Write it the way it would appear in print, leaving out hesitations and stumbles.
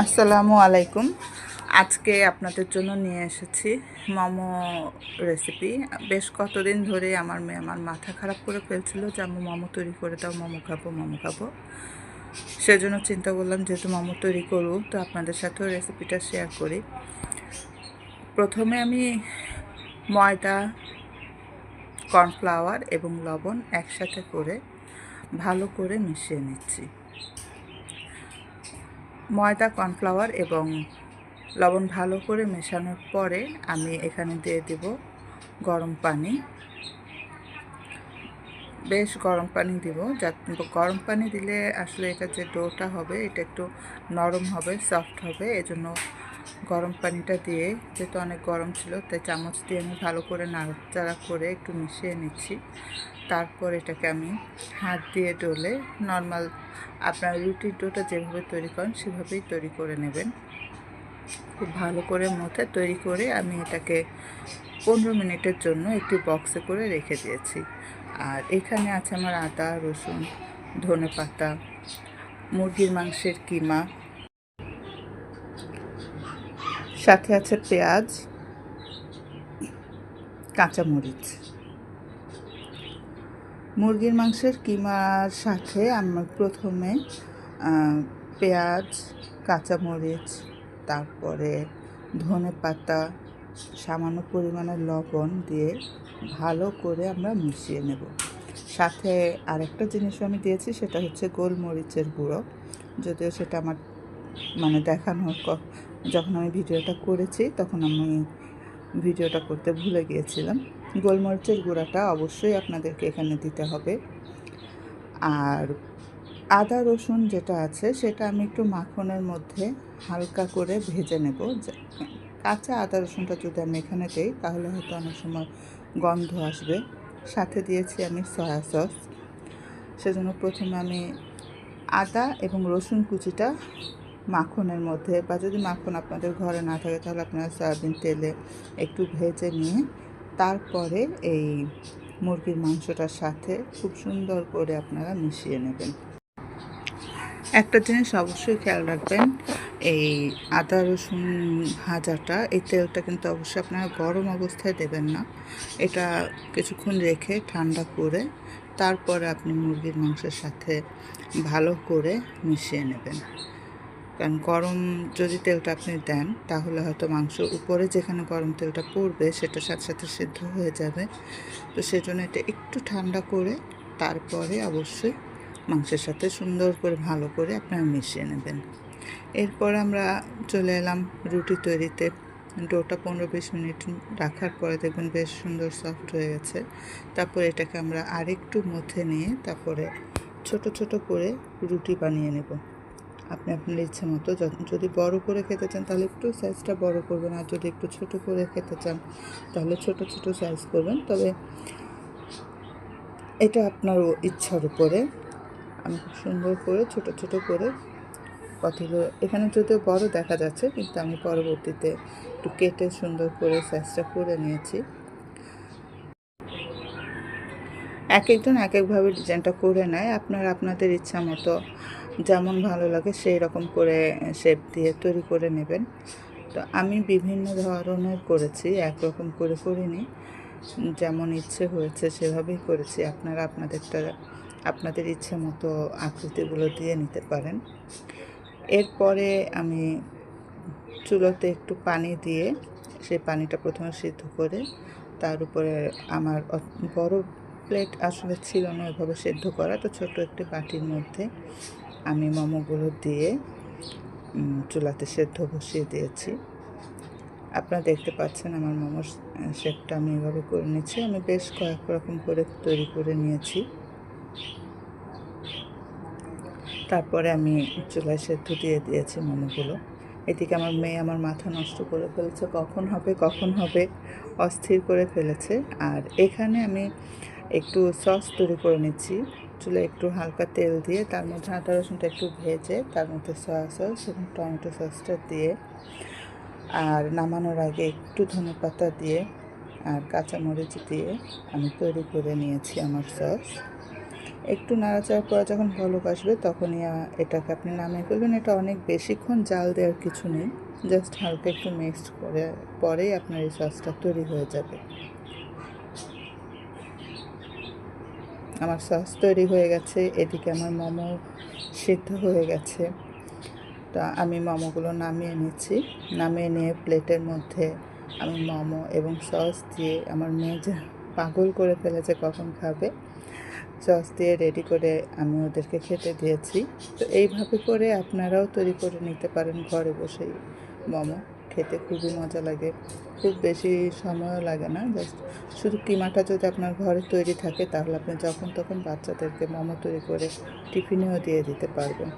আসসালামু আলাইকুম। আজকে আপনাদের জন্য নিয়ে এসেছি মোমো রেসিপি। বেশ কতদিন ধরে আমার মেয়ে আমার মাথা খারাপ করে ফেলছিল যে আম্মু মোমো তৈরি করে দাও, মোমো খাবো মোমো খাবো। সেজন্য চিন্তা করলাম যেহেতু মোমো তৈরি করব তো আপনাদের সাথেও রেসিপিটা শেয়ার করি। প্রথমে আমি ময়দা, কর্নফ্লাওয়ার এবং লবণ একসাথে করে ভালো করে মিশিয়ে নিচ্ছি। ময়দা, কর্নফ্লাওয়ার এবং লবণ ভালো করে মেশানোর পরে আমি এখানে দিয়ে দেব গরম পানি। বেশ গরম পানি দিব, গরম পানি দিলে আসলে এটা যে ডোটা হবে এটা একটু নরম হবে, সফট হবে। এজন্য গরম পানিটা দিয়ে, যেহেতু অনেক গরম ছিল তাই চামচ দিয়ে আমি ভালো করে নাড়াচাড়া করে একটু মিশিয়ে নিচ্ছি। তারপর এটাকে আমি হাত দিয়ে ডলে নর্মাল আপনার রুটির ডোটা যেভাবে তৈরি করেন সেভাবেই তৈরি করে নেবেন। খুব ভালো করে মথে তৈরি করে আমি এটাকে 15 মিনিটের জন্য একটি বক্সে করে রেখে দিয়েছি। আর এখানে আছে আমার আদা, রসুন, ধনেপাতা, মুরগির মাংসের কিমা, সাথে আছে পেঁয়াজ, কাঁচামরিচ। মুরগির মাংসের কিমার সাথে আমরা প্রথমে পেঁয়াজ, কাঁচামরিচ, তারপরে ধনেপাতা, সামান্য পরিমাণে লবণ দিয়ে ভালো করে আমরা মিশিয়ে নেব। সাথে আরেকটা জিনিসও আমি দিয়েছি, সেটা হচ্ছে গোলমরিচের গুঁড়ো। যদিও সেটা আমার দেখানোর যখন আমি ভিডিওটা করেছি তখন আমি ভিডিওটা করতে ভুলে গিয়েছিলাম। গোলমরিচের গুঁড়াটা অবশ্যই আপনাদেরকে এখানে দিতে হবে। আর আদা রসুন যেটা আছে সেটা আমি একটু মাখনের মধ্যে হালকা করে ভেজে নেব। কাঁচা আদা রসুনটা যদি আমি এখানে দিই তাহলে হয়তো অনেক সময় গন্ধ আসবে। সাথে দিয়েছি আমি সয়া সস। সেজন্য প্রথমে আমি আদা এবং রসুন কুচিটা মাখনের মধ্যে, বা যদি মাখন আপনাদের ঘরে না থাকে তাহলে আপনারা সয়াবিন তেলে একটু ভেজে নিয়ে তারপরে এই মুরগির মাংসটার সাথে খুব সুন্দর করে আপনারা মিশিয়ে নেবেন। একটা জিনিস অবশ্যই খেয়াল রাখবেন, এই আদা রসুন ভাজাটা, এই তেলটা কিন্তু অবশ্যই আপনারা গরম অবস্থায় দেবেন না। এটা কিছুক্ষণ রেখে ঠান্ডা করে তারপরে আপনি মুরগির মাংসের সাথে ভালো করে মিশিয়ে নেবেন। কারণ গরম যদি তেলটা আপনি দেন তাহলে হয়তো মাংস উপরে যেখানে গরম তেলটা পড়বে সেটার সাথে সাথে সিদ্ধ হয়ে যাবে। তো সেজন্য এটা একটু ঠান্ডা করে তারপরে অবশ্যই মাংসের সাথে সুন্দর করে ভালো করে আপনারা মিশিয়ে নেবেন। এরপর আমরা চলে এলাম রুটি তৈরিতে। ডোটা 15-20 মিনিট রাখার পরে দেখবেন বেশ সুন্দর সফট হয়ে গেছে। তারপর এটাকে আমরা আরেকটু মথে নিয়ে তারপরে ছোট ছোট করে রুটি বানিয়ে নেব। আপনি আপনার ইচ্ছে মতো, যদি বড় করে খেতে চান তাহলে একটু সাইজটা বড় করবেন, আর যদি একটু ছোট করে খেতে চান তাহলে ছোট ছোট সাইজ করবেন। তবে এটা আপনার ইচ্ছার উপরে। আমি খুব সুন্দর করে ছোট ছোট করে কতগুলো, এখানে যদিও বড় দেখা যাচ্ছে কিন্তু আমি পরবর্তীতে একটু কেটে সুন্দর করে সাইজটা করে নিয়েছি। এক একজন এক একভাবে ডিজাইনটা করে নেয়, আপনারা আপনাদের ইচ্ছা মতো যেমন ভালো লাগে সেই রকম করে শেপ দিয়ে তৈরি করে নেবেন। তো আমি বিভিন্ন ধরনের করেছি, একরকম করে করিনি, যেমন ইচ্ছে হয়েছে সেভাবেই করেছি। আপনারা আপনাদের ইচ্ছে মতো আকৃতিগুলো দিয়ে নিতে পারেন। এরপরে আমি চুলোতে একটু পানি দিয়ে সেই পানিটা প্রথমে সিদ্ধ করে তার উপরে আমার বড় প্লেট আসলে ছিল না ওইভাবে সেদ্ধ করা, তো ছোট একটি বাটির মধ্যে আমি মোমোগুলো দিয়ে চুলাতে সেদ্ধ বসিয়ে দিয়েছি। আপনারা দেখতে পাচ্ছেন আমার মোমোর শেপটা আমি এভাবে করে নিয়েছি। আমি বেশ কয়েক রকম করে তৈরি করে নিয়েছি। তারপরে আমি চুলায় সেদ্ধ দিয়ে দিয়েছি মোমোগুলো। এদিকে আমার মেয়ে আমার মাথা নষ্ট করে ফেলেছে, কখন হবে অস্থির করে ফেলেছে। আর এখানে আমি একটু সস তৈরি করে নিচ্ছি। চুলে একটু হালকা তেল দিয়ে তার মধ্যে আদা রসুনটা একটু ভেজে তার মধ্যে সয়া সস এবং টমেটো সসটা দিয়ে, আর নামানোর আগে একটু ধনেপাতা দিয়ে আর কাঁচামরিচ দিয়ে আমি তৈরি করে নিয়েছি আমার সস। একটু নাড়াচাড়া করে যখন বলক আসবে তখনই এটাকে আপনি নামিয়ে ফেলবেন। এটা অনেক বেশিক্ষণ জাল দেওয়ার কিছু নেই, জাস্ট হালকা একটু মিক্সড করে পরেই আপনার এই সসটা তৈরি হয়ে যাবে। আমার সস তৈরি হয়ে গেছে, এদিকে আমার মোমো সিদ্ধ হয়ে গেছে। তা আমি মোমোগুলো নামিয়ে নিচ্ছি। নামিয়ে নিয়ে প্লেটের মধ্যে আমি মোমো এবং সস দিয়ে, আমার মেয়ে যে পাগল করে ফেলেছে কখন খাবে, সস দিয়ে রেডি করে আমি ওদেরকে খেতে দিয়েছি। তো এইভাবে করে আপনারাও তৈরি করে নিতে পারেন ঘরে বসেই মোমো। খেতে খুবই মজা লাগে, খুব বেশি সময়ও লাগে না। জাস্ট শুধু কিমাটা যদি আপনার ঘরে তৈরি থাকে তাহলে আপনি যখন তখন বাচ্চাদেরকে মোমো তৈরি করে টিফিনেও দিয়ে দিতে পারবেন।